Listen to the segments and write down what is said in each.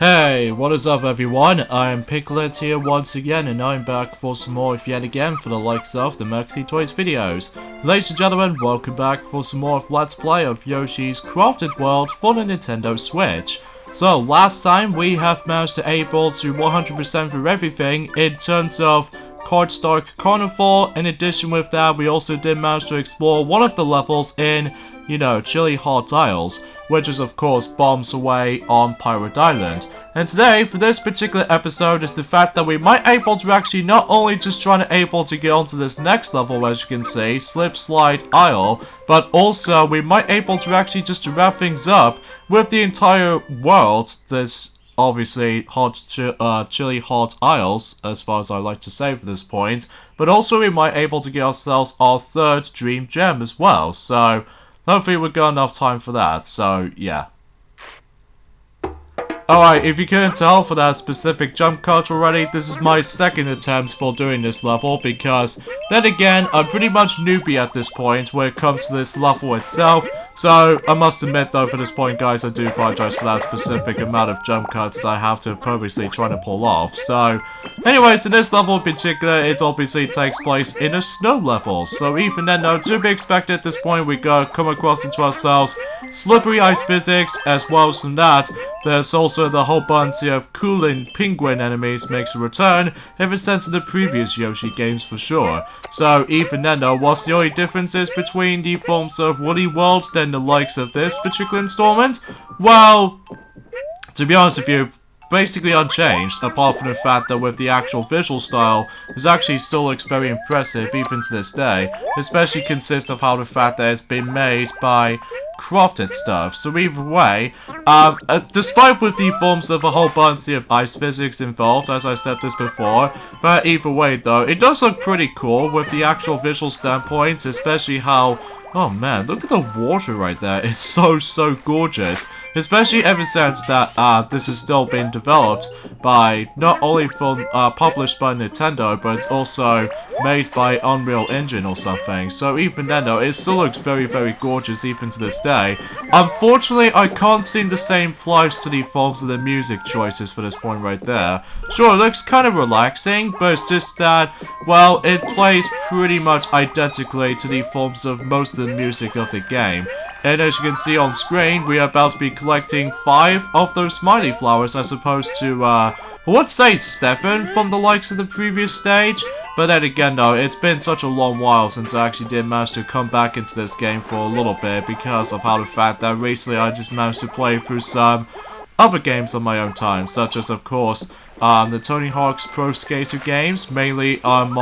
Hey, what is up everyone? I am Piglet here once again, and I'm back for some more yet again for the likes of the Maxi Toys videos. Ladies and gentlemen, welcome back for some more of Let's Play of Yoshi's Crafted World for the Nintendo Switch. So, last time we have managed to able to 100% through everything in terms of Cardstock Carnival. In addition with that, we also did manage to explore one of the levels in, Chili Hot Isles, which is of course bombs away on Pirate Island. And today, for this particular episode, is the fact that we might able to actually not only just trying to able to get onto this next level, as you can see, Slip Slide Isle, but also we might able to actually just to wrap things up with the entire world, this obviously Chili Hot Isles, as far as I like to say for this point, but also we might able to get ourselves our third Dream Gem as well, so hopefully we've got enough time for that, so yeah. Alright, if you couldn't tell for that specific jump cut already, this is my second attempt for doing this level, because then again, I'm pretty much newbie at this point when it comes to this level itself, so I must admit though for this point guys, I do apologize for that specific amount of jump cuts that I have to purposely try to pull off. So, anyways, in this level in particular, it obviously takes place in a snow level, so even then though, to be expected at this point, we come across into ourselves slippery ice physics, as well as from that, there's also the whole bunch of cooling penguin enemies makes a return, ever since in the previous Yoshi games for sure. So even then though, what's the only differences between the forms of Woody World than the likes of this particular installment? Well, to be honest with you, basically unchanged, apart from the fact that with the actual visual style, it actually still looks very impressive even to this day, especially consists of how the fact that it's been made by crafted stuff. So either way, despite with the forms of a whole bunch of ice physics involved, as I said this before, but either way though, it does look pretty cool with the actual visual standpoint, especially how, oh man, look at the water right there, it's so gorgeous, especially ever since that this has still been developed by, not only from, published by Nintendo, but it's also made by Unreal Engine or something, so even then though, it still looks very gorgeous even to this day. Unfortunately, I can't seem the same applies to the forms of the music choices for this point right there. Sure, it looks kind of relaxing, but it's just that, well, it plays pretty much identically to the forms of most of the music of the game. And as you can see on screen, we are about to be collecting 5 of those smiley flowers as opposed to, let's say 7 from the likes of the previous stage. But then again though, it's been such a long while since I actually did manage to come back into this game for a little bit because of how the fact that recently I just managed to play through some other games on my own time, such as of course the Tony Hawk's Pro Skater games. Mainly I'm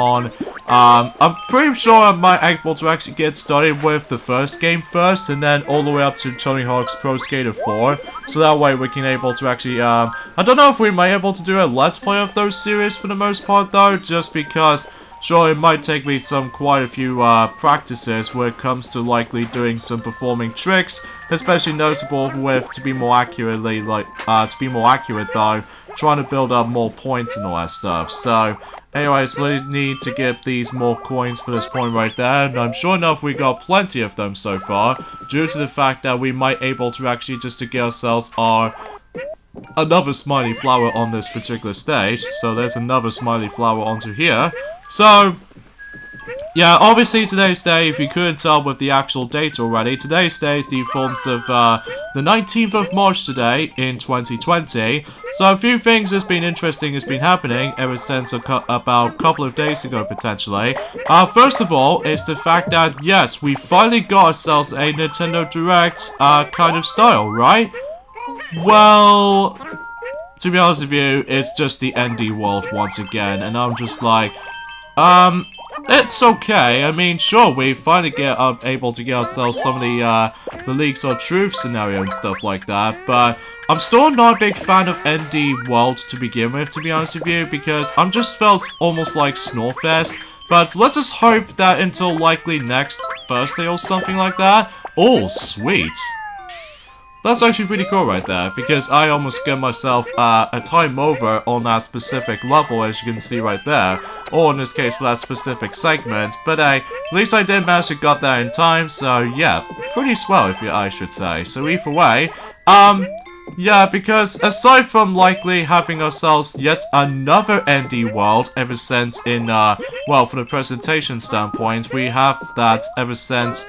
pretty sure I might be able to actually get started with the first game first and then all the way up to Tony Hawk's Pro Skater 4, so that way we can able to actually I don't know if we might be able to do a let's play of those series for the most part though, just because sure, it might take me quite a few practices when it comes to likely doing some performing tricks, especially noticeable with, to be more accurate though, trying to build up more points and all that stuff. So, anyways, we need to get these more coins for this point right there, and I'm sure enough we got plenty of them so far, due to the fact that we might able to actually just to get ourselves another smiley flower on this particular stage. So there's another smiley flower onto here. So yeah, obviously today's day, if you couldn't tell with the actual date already, today's day is the forms of the 19th of March today in 2020. So a few things has been interesting has been happening ever since about a couple of days ago potentially. First of all, it's the fact that yes, we finally got ourselves a Nintendo Direct kind of style, right? Well, to be honest with you, it's just the ND world once again, and I'm just like, it's okay. I mean, sure, we finally able to get ourselves some of the Leagues of Truth scenario and stuff like that, but I'm still not a big fan of ND world to begin with, to be honest with you, because I'm just felt almost like Snorefest. But let's just hope that until likely next Thursday or something like that. Oh, sweet. That's actually pretty cool right there, because I almost get myself a time over on that specific level, as you can see right there, or in this case for that specific segment, but at least I did manage to get that in time, so yeah, pretty swell if I should say. So either way, Yeah, because aside from likely having ourselves yet another ND world ever since in, well, from the presentation standpoint, we have that ever since,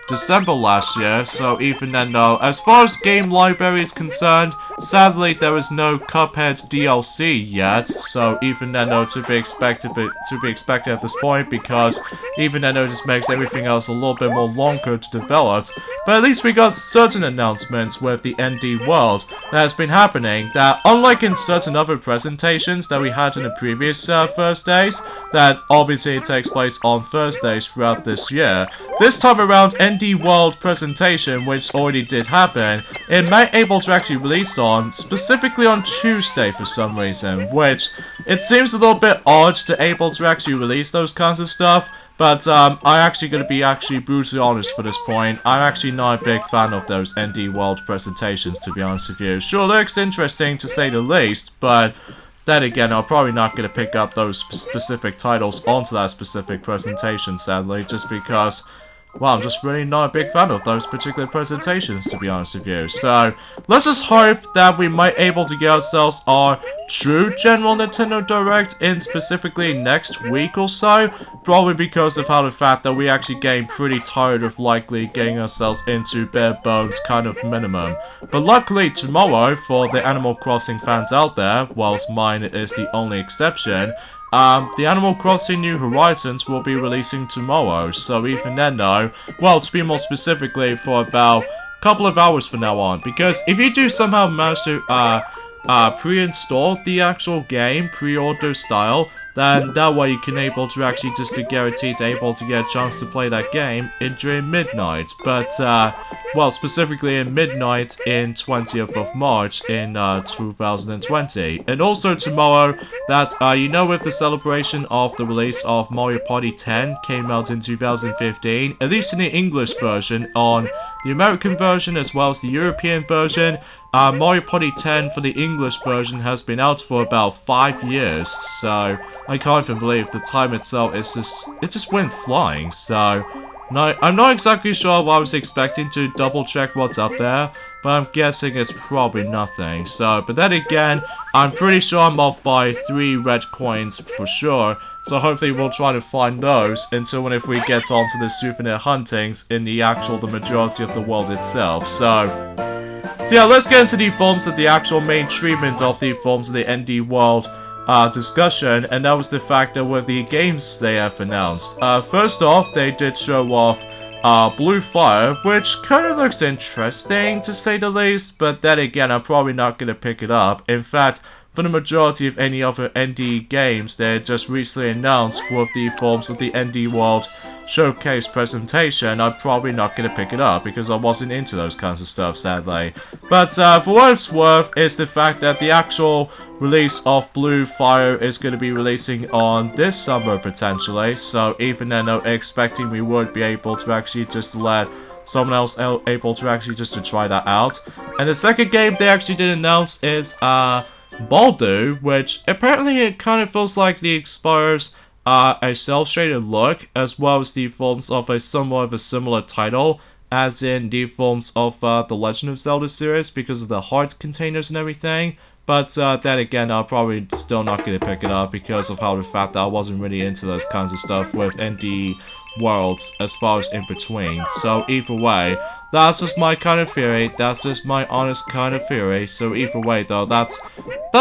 December last year, so even then though, as far as game library is concerned, sadly there is no Cuphead DLC yet, so even then though to be expected at this point, because even then though it just makes everything else a little bit more longer to develop, but at least we got certain announcements with the ND world that has been happening that, unlike in certain other presentations that we had in the previous Thursdays, that obviously it takes place on Thursdays throughout this year, this time around ND World presentation, which already did happen, it might able to actually release on, specifically on Tuesday for some reason, which it seems a little bit odd to able to actually release those kinds of stuff, but I'm actually going to be brutally honest for this point. I'm actually not a big fan of those ND World presentations, to be honest with you. Sure, looks interesting to say the least, but then again, I'm probably not going to pick up those specific titles onto that specific presentation, sadly, just because, well, I'm just really not a big fan of those particular presentations, to be honest with you. So, let's just hope that we might able to get ourselves our true General Nintendo Direct in specifically next week or so. Probably because of how the fact that we actually getting pretty tired of likely getting ourselves into bare bones kind of minimum. But luckily tomorrow, for the Animal Crossing fans out there, whilst mine is the only exception, the Animal Crossing New Horizons will be releasing tomorrow, so even then though, well, to be more specifically, for about a couple of hours from now on, because if you do somehow manage to, pre-install the actual game, pre-order style, then that way you can able to actually just to guarantee to able to get a chance to play that game during midnight. But, well, specifically in midnight in 20th of March in 2020. And also tomorrow, that, you know, with the celebration of the release of Mario Party 10 came out in 2015, at least in the English version, on the American version as well as the European version, Mario Party 10 for the English version has been out for about 5 years, so I can't even believe the time itself is it just went flying, so no, I'm not exactly sure what I was expecting to double check what's up there, but I'm guessing it's probably nothing, so, but then again, I'm pretty sure I'm off by 3 red coins for sure, so hopefully we'll try to find those until if we get onto the souvenir huntings in the majority of the world itself, so yeah, let's get into the forms of the actual main treatment of the forms of the ND World discussion, and that was the fact that with the games they have announced. First off, they did show off Blue Fire, which kind of looks interesting to say the least, but then again, I'm probably not going to pick it up. In fact, for the majority of any other ND games they just recently announced with the forms of the ND World showcase presentation, I'm probably not going to pick it up because I wasn't into those kinds of stuff, sadly. But for what it's worth, is the fact that the actual release of Blue Fire is going to be releasing on this summer potentially, so even then I'm expecting we would be able to actually just let someone else able to actually just to try that out. And the second game they actually did announce is Baldu, which apparently it kind of feels like it expires a cel-shaded look, as well as the forms of a somewhat of a similar title, as in the forms of the Legend of Zelda series, because of the heart containers and everything. But then again, I'm probably still not going to pick it up because of how the fact that I wasn't really into those kinds of stuff with ND worlds as far as in between. So either way, that's just my kind of theory. That's just my honest kind of theory. So either way though, that's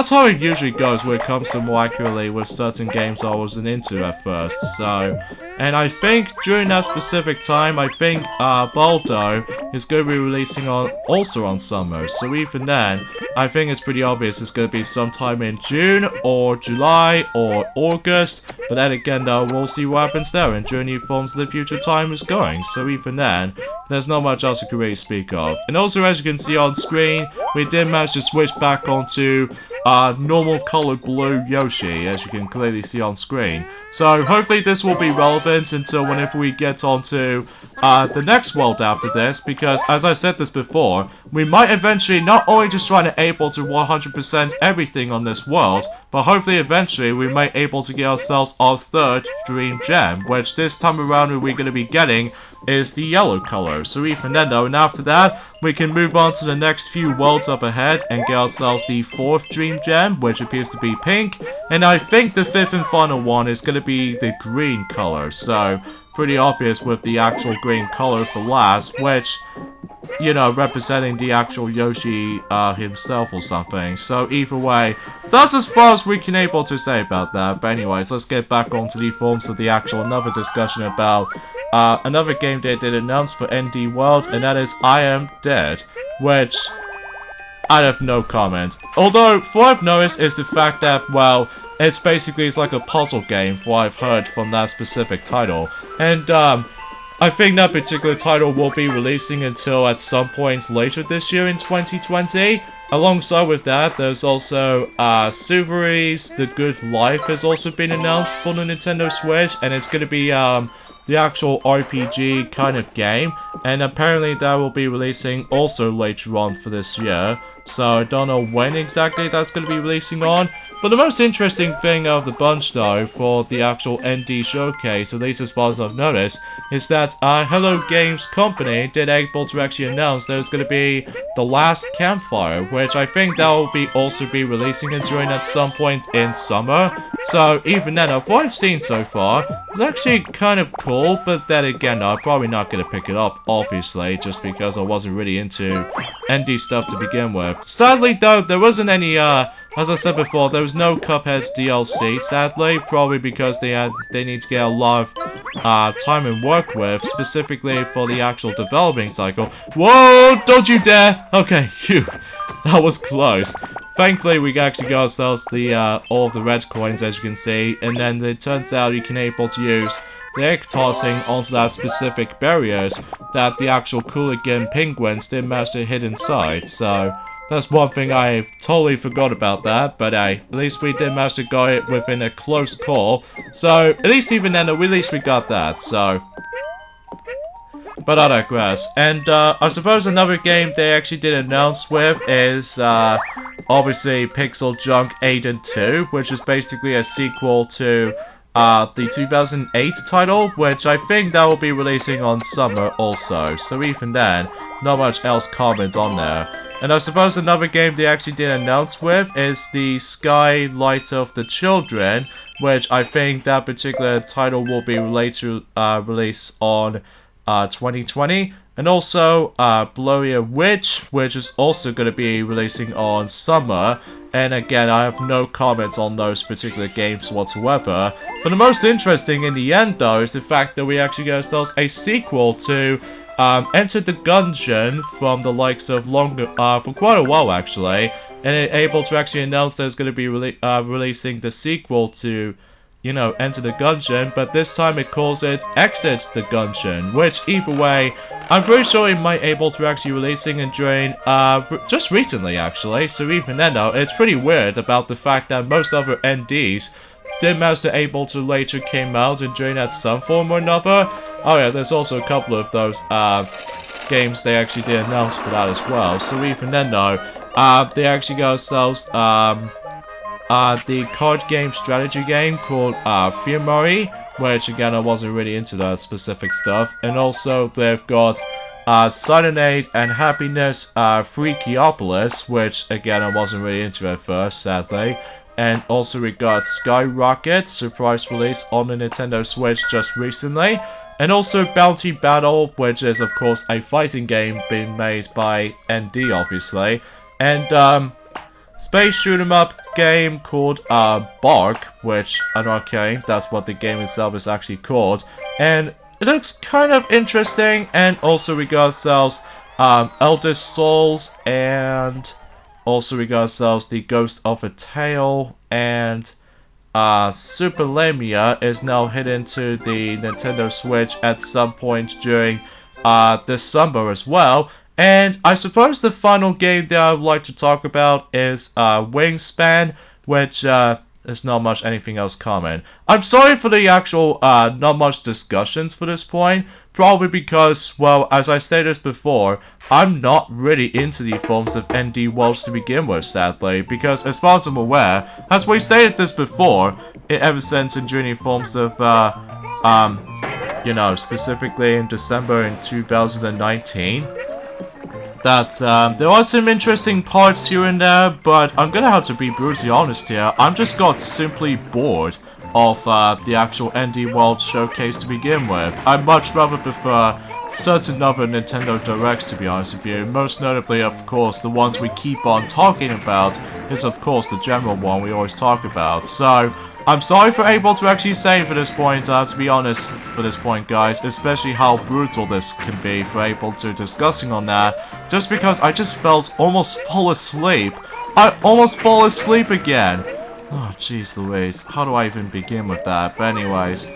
how it usually goes when it comes to more accurately with certain games I wasn't into at first. So, and I think during that specific time, I think Baldo is going to be releasing also on summer. So even then, I think it's pretty obvious it's going to be sometime in June or July or August. But then again though, we'll see what happens there and during the forms of the future time is going. So even then, there's not much else I could really speak of. And also, as you can see on screen, we did manage to switch back onto normal colored blue Yoshi, as you can clearly see on screen. So hopefully this will be relevant until whenever we get onto the next world after this, because as I said this before, we might eventually not only just try to able to 100% everything on this world, but hopefully eventually we might able to get ourselves our third dream gem, which this time around we're going to be getting is the yellow color. So even then though, and after that, we can move on to the next few worlds up ahead and get ourselves the 4th Dream Gem, which appears to be pink. And I think the 5th and final one is going to be the green color. So, pretty obvious with the actual green color for last, which, you know, representing the actual Yoshi himself or something. So either way, that's as far as we can able to say about that. But anyways, let's get back onto the forms of the actual another discussion about another game they did announce for ND World, and that is I Am Dead, which I have no comment. Although, what I've noticed is the fact that, well, it's like a puzzle game, from what I've heard from that specific title. And, I think that particular title will be releasing until at some point later this year in 2020. Alongside with that, there's also, Suvary's The Good Life has also been announced for the Nintendo Switch, and it's gonna be, the actual RPG kind of game, and apparently that will be releasing also later on for this year. So I don't know when exactly that's going to be releasing on. But the most interesting thing of the bunch though for the actual ND showcase, at least as far as I've noticed, is that Hello Games Company did able to actually announce there's going to be The Last Campfire, which I think that will be also be releasing and during at some point in summer. So even then, of what I've seen so far, it's actually kind of cool, but then again, I'm probably not going to pick it up, obviously, just because I wasn't really into ND stuff to begin with. Sadly though, there wasn't any, as I said before, there was no Cuphead DLC, sadly, probably because they need to get a lot of time and work with, specifically for the actual developing cycle. Whoa, don't you dare! Okay, phew, that was close. Thankfully, we actually got ourselves the, all of the red coins, as you can see, and then it turns out you can able to use the egg tossing onto that specific barriers that the actual Cooligan penguins did manage to hit inside, so that's one thing I totally forgot about that, but hey, at least we did manage to get it within a close call, so at least even then, at least we got that, so. But I digress. And I suppose another game they actually did announce with is obviously Pixel Junk 8 and 2, which is basically a sequel to the 2008 title, which I think that will be releasing on summer also. So even then, not much else comment on there. And I suppose another game they actually did announce with is the Skylight of the Children, which I think that particular title will be later released on 2020. And also Bloria Witch, which is also going to be releasing on summer. And again, I have no comments on those particular games whatsoever. But the most interesting in the end, though, is the fact that we actually get ourselves a sequel to Enter the Gungeon from the likes of for quite a while, actually. And it able to actually announce that it's going to be releasing the sequel to, you know, Enter the Gungeon, but this time it calls it Exit the Gungeon, which either way, I'm pretty sure it might able to actually releasing and during, just recently actually, so even then though, it's pretty weird about the fact that most other NDs did manage to able to later came out and during that some form or another. Oh yeah, there's also a couple of those, games they actually did announce for that as well, so even then though, they actually got ourselves, the card game strategy game called Firmari, which again I wasn't really into that specific stuff, and also they've got Cyanide and Happiness Freakiopolis, which again I wasn't really into at first, sadly, and also we got Skyrocket, surprise release on the Nintendo Switch just recently, and also Bounty Battle, which is of course a fighting game being made by ND obviously, and space shoot 'em up game called Bark, which I'm not kidding, that's what the game itself is actually called, and it looks kind of interesting. And also we got ourselves Elder Souls, and also we got ourselves the Ghost of a Tale, and Super Lamia is now hidden to the Nintendo Switch at some point during this summer as well. And I suppose the final game that I would like to talk about is Wingspan, which there's not much anything else comment. I'm sorry for the actual not much discussions for this point, probably because, well, as I stated before, I'm not really into the forms of ND worlds to begin with, sadly, because as far as I'm aware, as we stated this before, ever since in during the forms of you know, specifically in December in 2019. That there are some interesting parts here and there, but I'm gonna have to be brutally honest here. I'm just got simply bored of the actual ND World Showcase to begin with. I'd much rather prefer certain other Nintendo Directs, to be honest with you. Most notably, of course, the ones we keep on talking about is, of course, the general one we always talk about. So, I'm sorry for able to actually say for this point, to be honest for this point, guys, especially how brutal this can be for able to discussing on that, just because I just felt almost fall asleep. I almost fall asleep again. Oh, jeez Louise, how do I even begin with that? But anyways,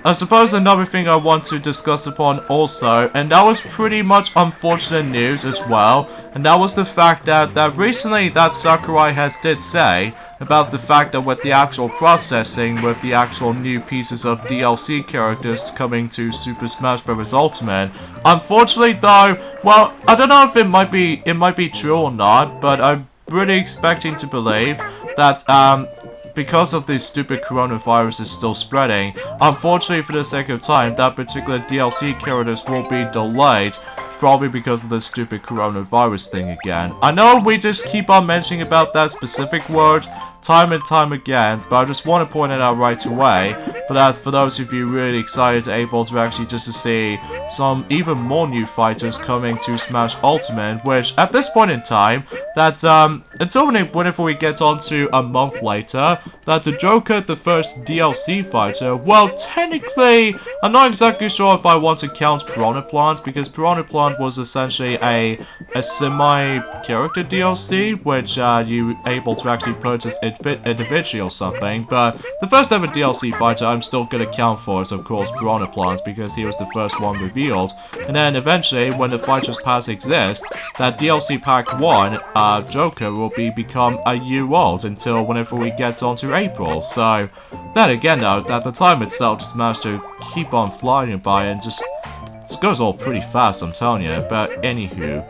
I suppose another thing I want to discuss upon also, and that was pretty much unfortunate news as well, and that was the fact that recently that Sakurai has did say about the fact that with the actual processing, with the actual new pieces of DLC characters coming to Super Smash Bros. Ultimate, unfortunately though, well, I don't know if it might be true or not, but I'm really expecting to believe that, because of this stupid coronavirus is still spreading, unfortunately for the sake of time, that particular DLC characters will be delayed, probably because of the stupid coronavirus thing again. I know we just keep on mentioning about that specific word time and time again, but I just want to point it out right away, for those of you really excited able to actually just to see some even more new fighters coming to Smash Ultimate, which at this point in time, that until whenever we get on to a month later, that the Joker, the first DLC fighter, well technically, I'm not exactly sure if I want to count Piranha Plant, because Piranha Plant was essentially a semi-character DLC, which you able to actually purchase individually or something, but the first ever DLC fighter I'm still gonna count for is of course Piranha Plant, because he was the first one revealed, and then eventually when the Fighters Pass exists, that DLC Pack 1, Joker will become a year old until whenever we get onto April, so then again though, at the time itself just managed to keep on flying by and just, this goes all pretty fast, I'm telling you, but anywho,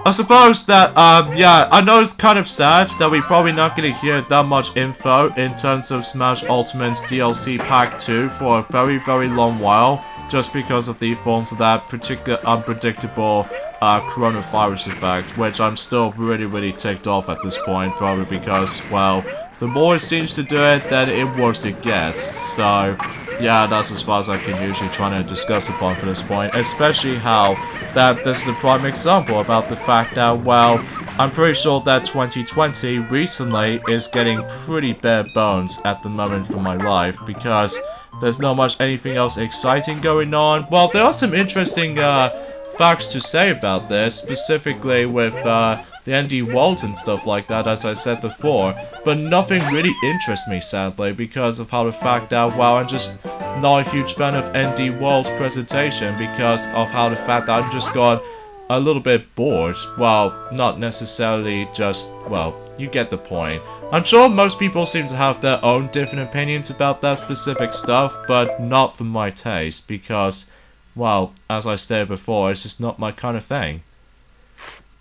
I suppose that, yeah, I know it's kind of sad that we're probably not going to hear that much info in terms of Smash Ultimate's DLC Pack 2 for a very, very long while, just because of the forms of that particular unpredictable coronavirus effect, which I'm still really, really ticked off at this point, probably because, well, the more it seems to do it, then the worse it gets, so yeah, that's as far as I can usually try to discuss upon for this point, especially how that this is a prime example about the fact that, well, I'm pretty sure that 2020 recently is getting pretty bare bones at the moment for my life, because there's not much anything else exciting going on. Well, there are some interesting facts to say about this, specifically with the ND Worlds and stuff like that, as I said before, but nothing really interests me, sadly, because of how the fact that, well, I'm just not a huge fan of ND World's presentation, because of how the fact that I've just got a little bit bored. Well, not necessarily just, well, you get the point. I'm sure most people seem to have their own different opinions about that specific stuff, but not for my taste, because, well, as I said before, it's just not my kind of thing.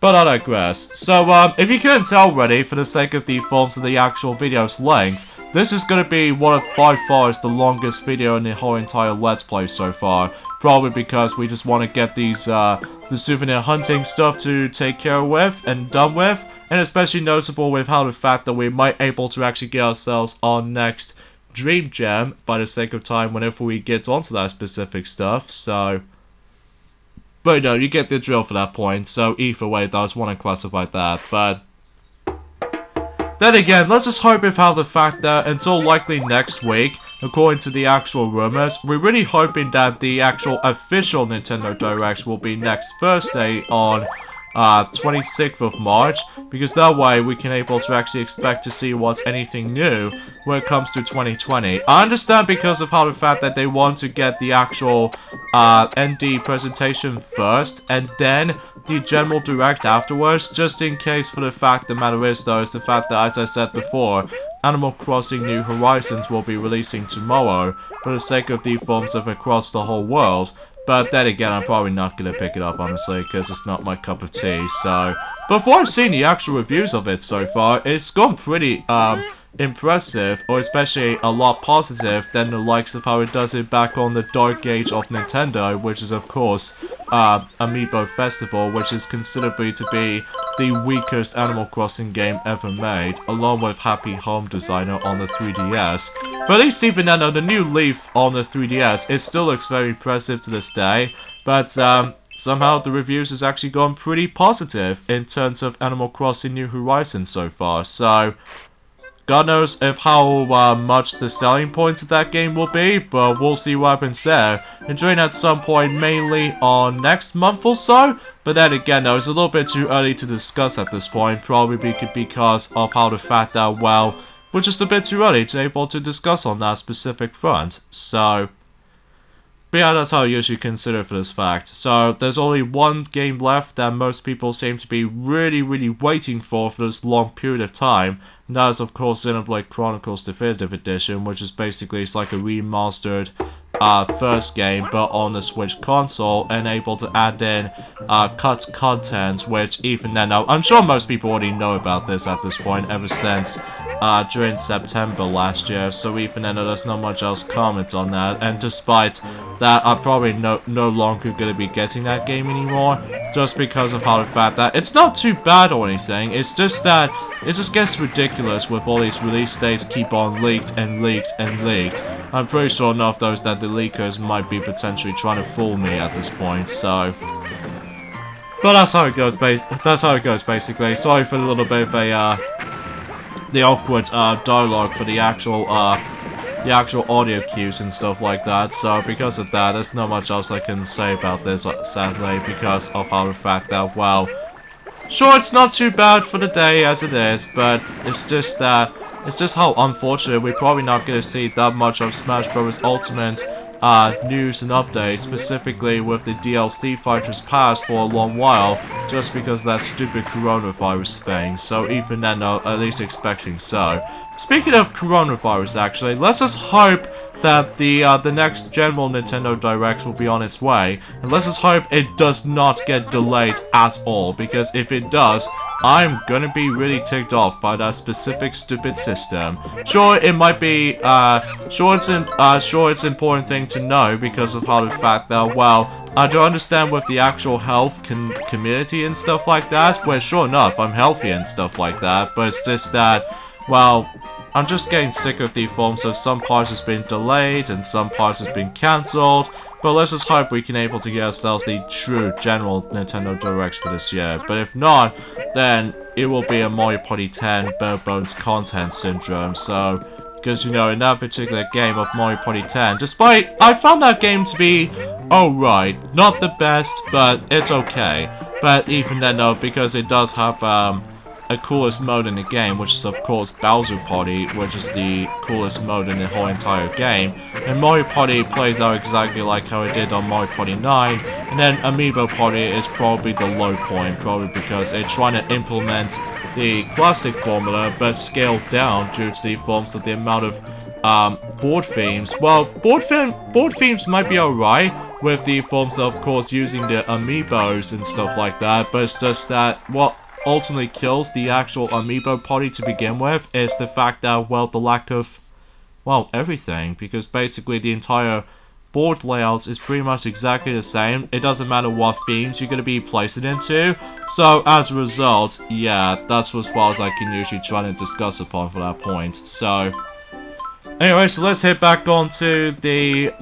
But I digress. So, if you couldn't tell already, for the sake of the forms of the actual video's length, this is going to be one of by far the longest video in the whole entire Let's Play so far. Probably because we just want to get these, the souvenir hunting stuff to take care with and done with. And especially noticeable with how the fact that we might able to actually get ourselves our next Dream Gem, by the sake of time, whenever we get onto that specific stuff, so... But no, you get the drill for that point, so either way, I just want to classify that, but... Then again, let's just hope with how the fact that until likely next week, according to the actual rumors, we're really hoping that the actual official Nintendo Direct will be next Thursday on 26th of March, because that way we can able to actually expect to see what's anything new when it comes to 2020. I understand because of how the fact that they want to get the actual ND presentation first, and then the general direct afterwards, just in case. For the fact the matter is though, is the fact that, as I said before, Animal Crossing New Horizons will be releasing tomorrow for the sake of the forms of across the whole world. But then again, I'm probably not going to pick it up, honestly, because it's not my cup of tea, so... Before I've seen the actual reviews of it so far, it's gone pretty, impressive, or especially a lot positive than the likes of how it does it back on the dark age of Nintendo, which is of course Amiibo Festival, which is considerably to be the weakest Animal Crossing game ever made, along with Happy Home Designer on the 3DS. But at least even then, the new Leaf on the 3DS, it still looks very impressive to this day, but somehow the reviews has actually gone pretty positive in terms of Animal Crossing New Horizons so far, so God knows if how much the selling points of that game will be, but we'll see what happens there. Enjoying at some point, mainly on next month or so. But then again, though, it's a little bit too early to discuss at this point, probably because of how the fact that, well, we're just a bit too early to be able to discuss on that specific front. So, but yeah, that's how you should consider for this fact. So, there's only one game left that most people seem to be really, really waiting for this long period of time. And that is, of course, Xenoblade Chronicles Definitive Edition, which is basically it's like a remastered first game, but on the Switch console, and able to add in cut content, which even then, I'm sure most people already know about this at this point, ever since during September last year, so even then there's not much else comment on that, and despite that, I'm probably no longer going to be getting that game anymore, just because of how the fact that it's not too bad or anything, it's just that it just gets ridiculous with all these release dates keep on leaked and leaked and leaked. I'm pretty sure enough those that the leakers might be potentially trying to fool me at this point, so... But that's how it goes, basically. Sorry for a little bit of a, the awkward dialogue for the actual audio cues and stuff like that, so because of that, there's not much else I can say about this, sadly, because of how the fact that, well, sure, it's not too bad for the day as it is, but it's just that, it's just how unfortunate we're probably not going to see that much of Smash Bros. Ultimate news and updates, specifically with the DLC Fighters Pass for a long while, just because of that stupid coronavirus thing, so even then, at least expecting so. Speaking of coronavirus, actually, let's just hope that the next general Nintendo Direct will be on its way, and let's just hope it does not get delayed at all, because if it does, I'm gonna be really ticked off by that specific stupid system. Sure, it might be, sure it's an important thing to know because of how the fact that, well, I do understand with the actual health community and stuff like that, where sure enough, I'm healthy and stuff like that, but it's just that, well, I'm just getting sick of the forms of some parts has been delayed and some parts has been cancelled, but let's just hope we can able to get ourselves the true general Nintendo Directs for this year. But if not, then it will be a Mario Party 10 bare bones content syndrome, so... Because, you know, in that particular game of Mario Party 10, despite... I found that game to be alright. Not the best, but it's okay. But even then, though, because it does have, a coolest mode in the game, which is of course Bowser Party, which is the coolest mode in the whole entire game. And Mario Party plays out exactly like how it did on Mario Party 9, and then Amiibo Party is probably the low point, probably because they're trying to implement the classic formula, but scaled down due to the forms of the amount of board themes. Well, board themes might be alright, with the forms of course using the Amiibos and stuff like that, but it's just that what ultimately kills the actual Amiibo Party to begin with is the fact that, well, the lack of, well, everything, because basically the entire board layouts is pretty much exactly the same. It doesn't matter what themes you're going to be placed it into, so as a result, yeah, that's as far as I can usually try to discuss upon for that point. So anyway, so let's head back onto the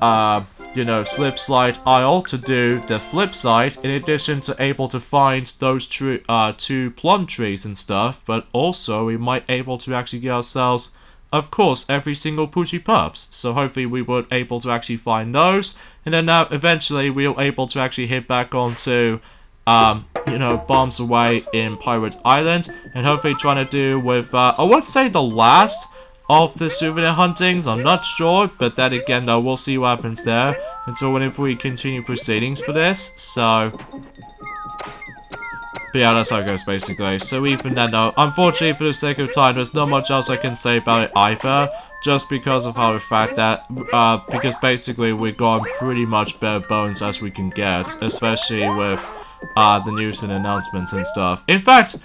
you know, slip slide aisle to do the flip side, in addition to able to find those two plum trees and stuff, but also we might able to actually get ourselves, of course, every single Poochie Pups. So hopefully we were able to actually find those, and then now eventually we'll able to actually hit back onto, you know, Bombs Away in Pirate Island, and hopefully trying to do with, I would say the last of the souvenir huntings, I'm not sure, but then again though, we'll see what happens there until whenever we continue proceedings for this, so... But yeah, that's how it goes basically. So even then though, unfortunately for the sake of time, there's not much else I can say about it either, just because of how the fact that, because basically we've gone pretty much bare bones as we can get, especially with the news and announcements and stuff. In fact,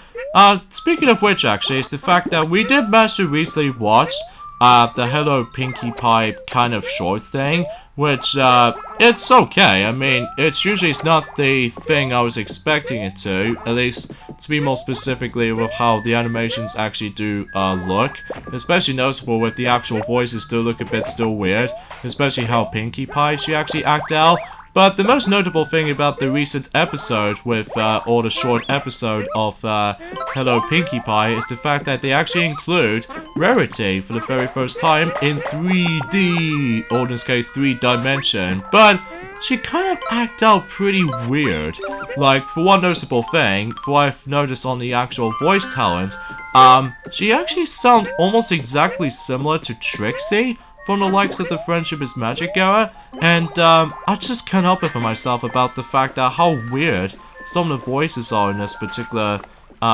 Speaking of which, actually, is the fact that we did manage to recently watch the Hello Pinkie Pie kind of short thing, which, it's okay. I mean, it's not the thing I was expecting it to, at least to be more specifically with how the animations actually do, look. Especially noticeable with the actual voices still look a bit still weird, especially how Pinkie Pie she actually act out. But the most notable thing about the recent episode with, or the short episode of, Hello Pinkie Pie is the fact that they actually include Rarity for the very first time in 3D, or in this case 3 dimension, but she kind of act out pretty weird. Like, for one noticeable thing, for what I've noticed on the actual voice talent, she actually sounds almost exactly similar to Trixie from the likes of the Friendship is Magic era, and I just can't help it for myself about the fact that how weird some of the voices are in this particular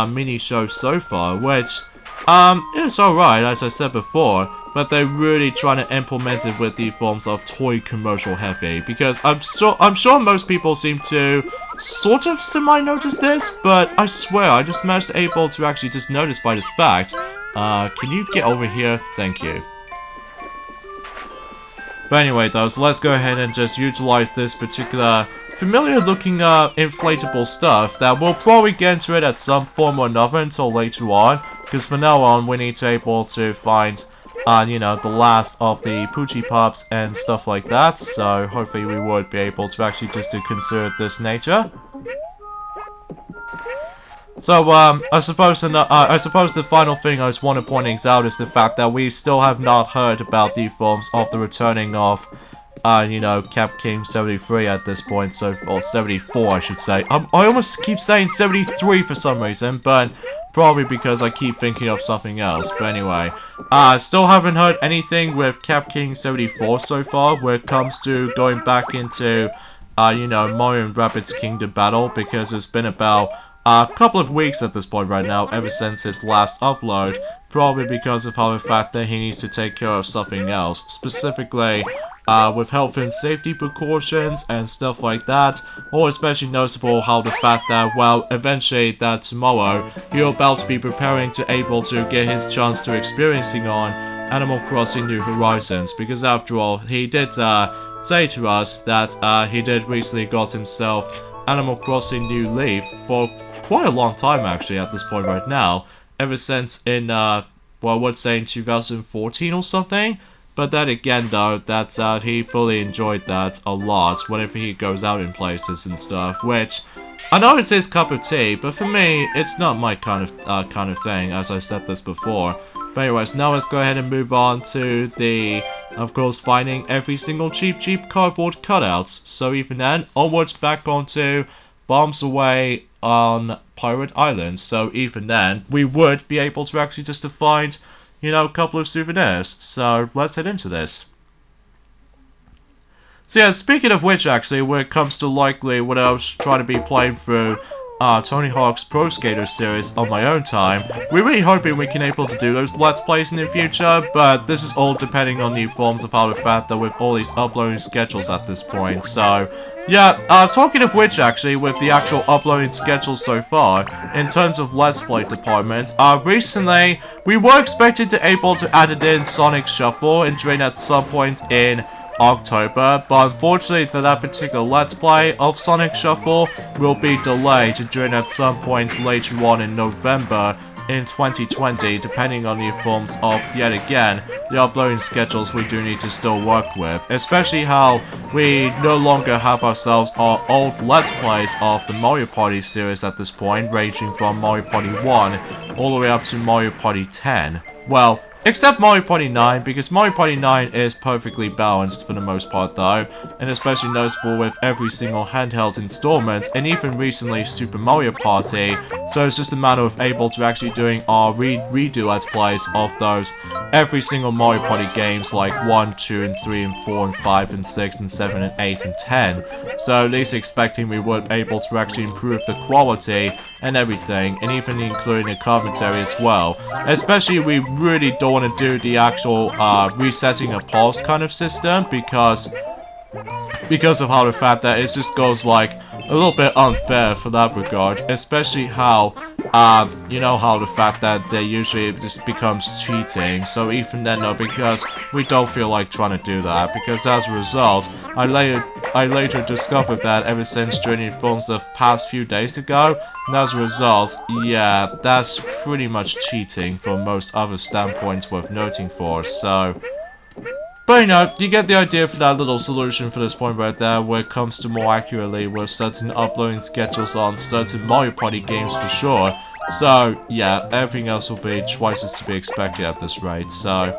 mini show so far, which it's alright as I said before, but they're really trying to implement it with the forms of toy commercial heavy, because I'm sure most people seem to sort of semi-notice this, but I swear I just managed able to actually just notice by this fact. Can you get over here? Thank you. But anyway though, so let's go ahead and just utilize this particular familiar looking inflatable stuff that we'll probably get into it at some form or another until later on, because for now on we need to able to find you know, the last of the Poochie Pups and stuff like that, so hopefully we would be able to actually just to consider this nature. So, I suppose the final thing I just want to point out is the fact that we still have not heard about the forms of the returning of, you know, Cap King 73 at this point, so, or 74 I should say. I almost keep saying 73 for some reason, but probably because I keep thinking of something else. But anyway, still haven't heard anything with Cap King 74 so far when it comes to going back into, you know, Mario and Rabbids Kingdom Battle, because it's been about a couple of weeks at this point right now, ever since his last upload, probably because of how the fact that he needs to take care of something else, specifically with health and safety precautions and stuff like that, or especially noticeable how the fact that, well, eventually that tomorrow, you're about to be preparing to able to get his chance to experiencing on Animal Crossing New Horizons, because after all, he did say to us that he did recently got himself Animal Crossing New Leaf for quite a long time actually at this point right now, ever since in, well, I would say in 2014 or something, but then again though, that he fully enjoyed that a lot whenever he goes out in places and stuff, which, I know it's his cup of tea, but for me, it's not my kind of thing, as I said this before. But anyways, now let's go ahead and move on to the, of course, finding every single cheap cardboard cutouts. So even then, onwards back onto Bombs Away on Pirate Island. So even then, we would be able to actually just to find, you know, a couple of souvenirs. So let's head into this. So yeah, speaking of which, actually, when it comes to likely when I was trying to be playing through Tony Hawk's Pro Skater series on my own time, we're really hoping we can able to do those Let's Plays in the future, but this is all depending on the forms of how the fact that with all these uploading schedules at this point. So yeah, talking of which, actually, with the actual uploading schedule so far, in terms of Let's Play department, recently, we were expected to able to add it in Sonic Shuffle and during at some point in October, but unfortunately for that particular Let's Play of Sonic Shuffle will be delayed during at some point later on in November in 2020, depending on the forms of, yet again, the uploading schedules we do need to still work with, especially how we no longer have ourselves our old Let's Plays of the Mario Party series at this point, ranging from Mario Party 1 all the way up to Mario Party 10. Well, except Mario Party 9, because Mario Party 9 is perfectly balanced for the most part though, and especially noticeable with every single handheld installment, and even recently Super Mario Party, so it's just a matter of able to actually doing our redo Let's Plays of those every single Mario Party games like 1, 2, and 3, and 4, and 5, and 6, and 7, and 8, and 10, so at least expecting we would be able to actually improve the quality and everything, and even including the commentary as well, especially we really don't want to do the actual resetting a pause kind of system because of how the fact that it just goes like a little bit unfair for that regard, especially how you know how the fact that they usually just becomes cheating, so even then though, because we don't feel like trying to do that, because as a result, I later discovered that ever since joining films the past few days ago, and as a result, yeah, that's pretty much cheating from most other standpoints worth noting for, so... But you know, you get the idea for that little solution for this point right there, where it comes to more accurately with certain uploading schedules on certain Mario Party games for sure. So, yeah, everything else will be twice as to be expected at this rate, so...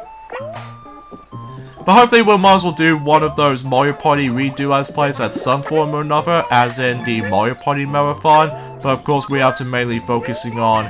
But hopefully we might as well do one of those Mario Party redo Let's Plays at some form or another, as in the Mario Party Marathon. But of course we have to mainly focusing on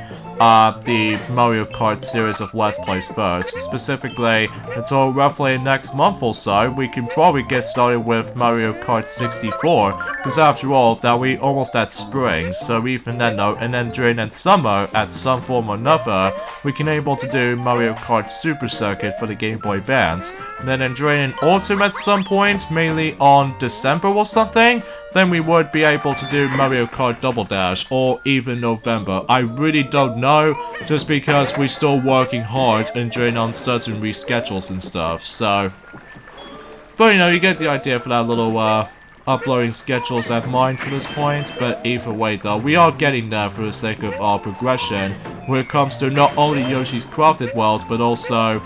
the Mario Kart series of Let's Plays first. Specifically, until roughly next month or so, we can probably get started with Mario Kart 64, because after all, that we almost at spring, so even then though, and then during that summer, at some form or another, we can able to do Mario Kart Super Circuit for the Game Boy Advance, and then during autumn at some point, mainly on December or something, then we would be able to do Mario Kart Double Dash, or even November. I really don't know, just because we're still working hard and doing on certain reschedules and stuff, so... But you know, you get the idea for that little, uploading schedules at mind for this point, but either way though, we are getting there for the sake of our progression, when it comes to not only Yoshi's Crafted World, but also,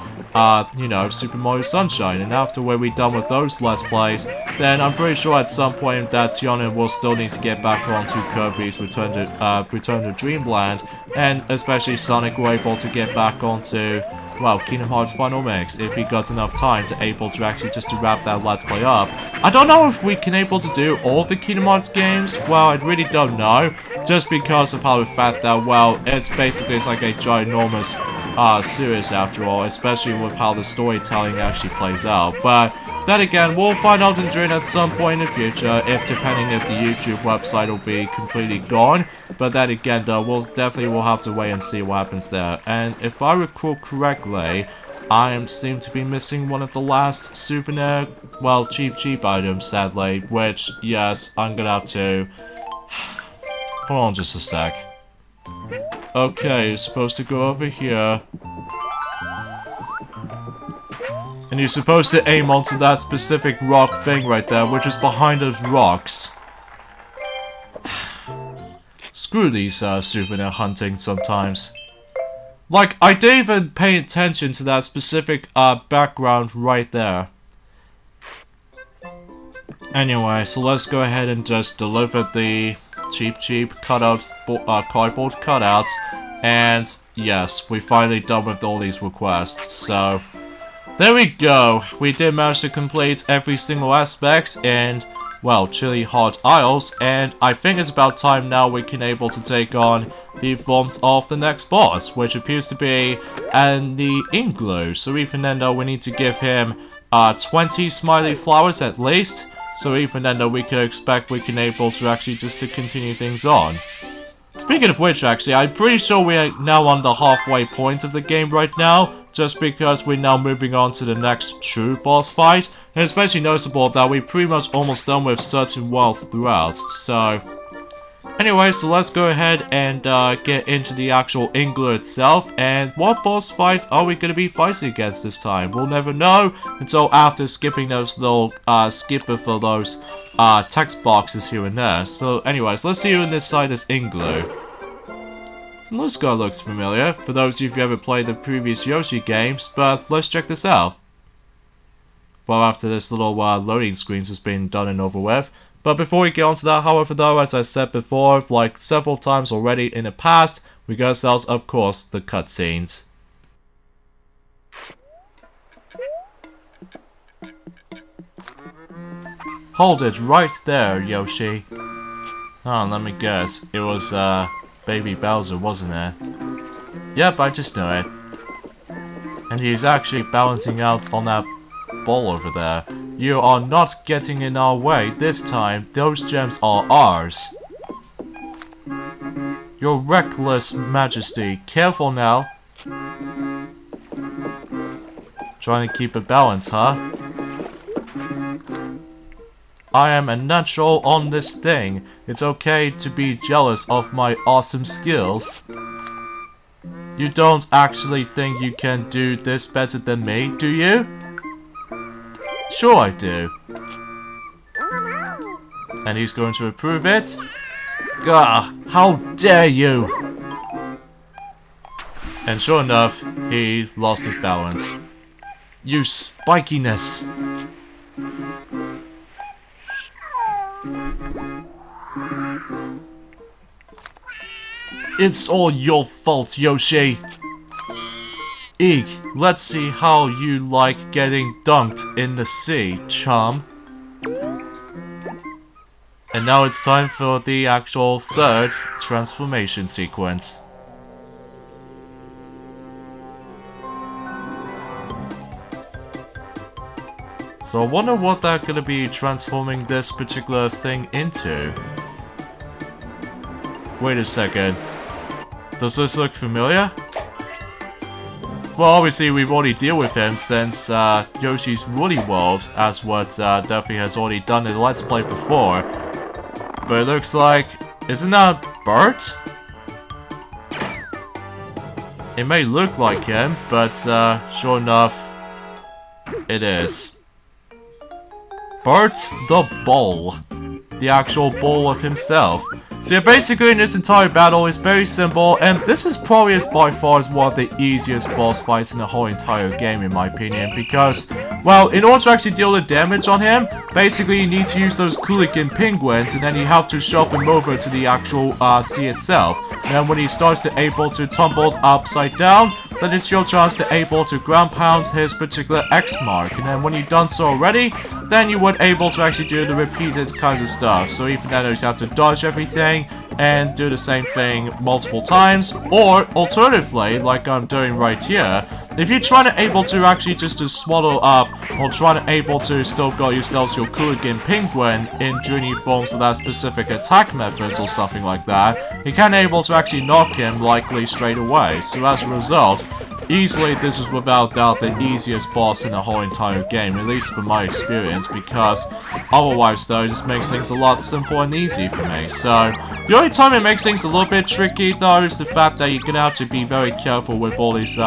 you know, Super Mario Sunshine, and after we're done with those Let's Plays, then I'm pretty sure at some point that Tiana will still need to get back onto Kirby's Return to Dreamland, and especially Sonic will able to get back onto, well, Kingdom Hearts Final Mix, if he got enough time to able to actually just to wrap that Let's Play up. I don't know if we can able to do all of the Kingdom Hearts games, well, I really don't know, just because of how the fact that, well, it's like a ginormous series after all, especially with how the storytelling actually plays out, but then again, we'll find out in June at some point in the future, if depending if the YouTube website will be completely gone, but then again though, we'll have to wait and see what happens there, and if I recall correctly, I seem to be missing one of the last souvenir, well, cheap items, sadly, which, yes, I'm gonna have to... Hold on just a sec. Okay, you're supposed to go over here. And you're supposed to aim onto that specific rock thing right there, which is behind those rocks. Screw these souvenir hunting sometimes. Like, I didn't even pay attention to that specific background right there. Anyway, so let's go ahead and just deliver the cheap cutouts, cardboard cutouts, and yes, we finally done with all these requests, so there we go. We did manage to complete every single aspect in, well, Chili Hot Isles, and I think it's about time now we can able to take on the forms of the next boss, which appears to be the Igloo, so even then though we need to give him 20 smiley flowers at least, so even then though we could expect we can able to actually just to continue things on. Speaking of which, actually, I'm pretty sure we are now on the halfway point of the game right now, just because we're now moving on to the next true boss fight, and it's especially noticeable that we're pretty much almost done with certain worlds throughout, so... Anyway, so let's go ahead and get into the actual Igloo itself, and what boss fight are we going to be fighting against this time? We'll never know until after skipping those little skipper for those text boxes here and there. So anyways, let's see who in this side is Igloo. This guy looks familiar, for those of you who ever played the previous Yoshi games, but let's check this out. Well, after this little loading screens has been done and over with. But before we get on to that, however though, as I said before, like several times already in the past, we got ourselves, of course, the cutscenes. Hold it right there, Yoshi. Oh, let me guess, it was Baby Bowser, wasn't it? Yep, I just know it. And he's actually balancing out on that ball over there. You are not getting in our way this time. Those gems are ours. Your reckless majesty. Careful now. Trying to keep a balance, huh? I am a natural on this thing. It's okay to be jealous of my awesome skills. You don't actually think you can do this better than me, do you? Sure I do. And he's going to approve it? Gah, how dare you! And sure enough, he lost his balance. You spikiness! It's all your fault, Yoshi! Eek, let's see how you like getting dunked in the sea, chum. And now it's time for the actual third transformation sequence. So I wonder what they're gonna be transforming this particular thing into. Wait a second. Does this look familiar? Well, obviously we've already dealt with him since Yoshi's Woolly World, as what Duffy has already done in the Let's Play before. But it looks like... isn't that Bert? It may look like him, but sure enough, it is. Bert the Bull. The actual bull of himself. So yeah, basically in this entire battle, it's very simple, and this is probably by far one of the easiest boss fights in the whole entire game in my opinion, because, well, in order to actually deal the damage on him, basically you need to use those Cooligan penguins, and then you have to shove him over to the actual sea itself. And then when he starts to able to tumble upside down, then it's your chance to able to ground pound his particular X mark, and then when you've done so already, then you would able to actually do the repeated kinds of stuff. So even then you have to dodge everything and do the same thing multiple times, or alternatively, like I'm doing right here, if you're trying to able to actually just to swaddle up, or trying to able to still got yourselves your Cooligan penguin in junior forms of that specific attack methods or something like that, you can able to actually knock him likely straight away. So as a result, easily this is without doubt the easiest boss in the whole entire game, at least from my experience, because otherwise though, it just makes things a lot simple and easy for me. So the only time it makes things a little bit tricky though is the fact that you're gonna have to be very careful with all these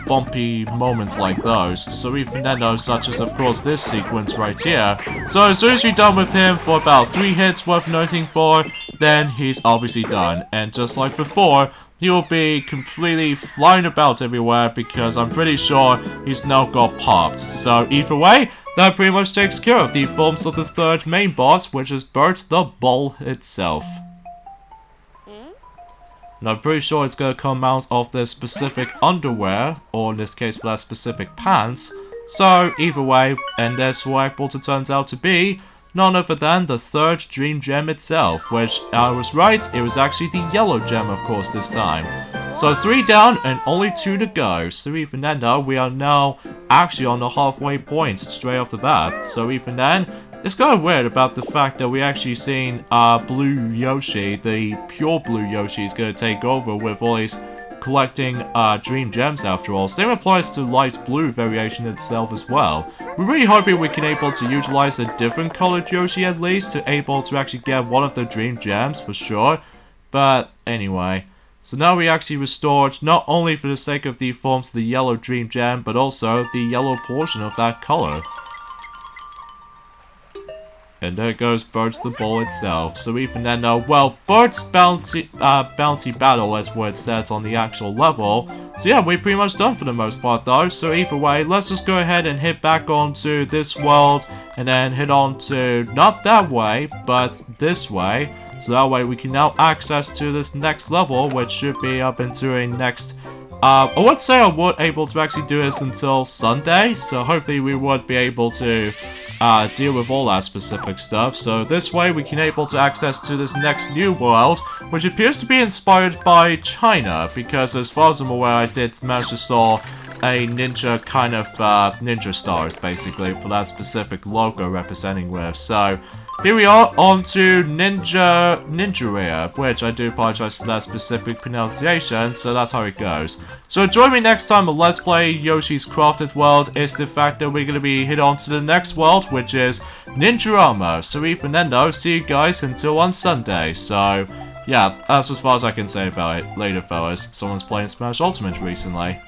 bumpy moments like those. So even then though, such as of course this sequence right here. So as soon as you're done with him for about 3 hits worth noting for, then he's obviously done. And just like before, he'll be completely flying about everywhere because I'm pretty sure he's now got popped. So either way, that pretty much takes care of the forms of the third main boss, which is Bert the Bull itself. And I'm pretty sure it's gonna come out of the specific underwear, or in this case for that specific pants. So either way, and that's what it turns out to be, none other than the third Dream Gem itself, which I was right, it was actually the yellow gem of course this time. So 3 down and only 2 to go, so even then though, we are now actually on the halfway point straight off the bat. So even then, it's kind of weird about the fact that we actually seen Blue Yoshi, the pure Blue Yoshi, is going to take over with all these collecting Dream Gems after all. Same applies to Light Blue variation itself as well. We're really hoping we can able to utilize a different colored Yoshi at least to able to actually get one of the Dream Gems for sure. But anyway, so now we actually restored not only for the sake of the forms of the yellow Dream Gem, but also the yellow portion of that color. And there goes Bert the Bull itself. So even then, well, Bert's bouncy battle as what it says on the actual level. So yeah, we're pretty much done for the most part though. So either way, let's just go ahead and hit back onto this world, and then hit on to, not that way, but this way. So that way we can now access to this next level, which should be up into a next... I would say I would able to actually do this until Sunday. So hopefully we would be able to deal with all that specific stuff. So this way we can able to access to this next new world, which appears to be inspired by China, because as far as I'm aware, I did manage to saw a ninja kind of ninja stars basically for that specific logo representing with. So here we are on to Ninjaria, which I do apologize for that specific pronunciation, so that's how it goes. So join me next time on Let's Play Yoshi's Crafted World. Is the fact that we're going to be hit on to the next world, which is Ninjarama. So even then though, see you guys until on Sunday. So yeah, that's as far as I can say about it. Later, fellas. Someone's playing Smash Ultimate recently.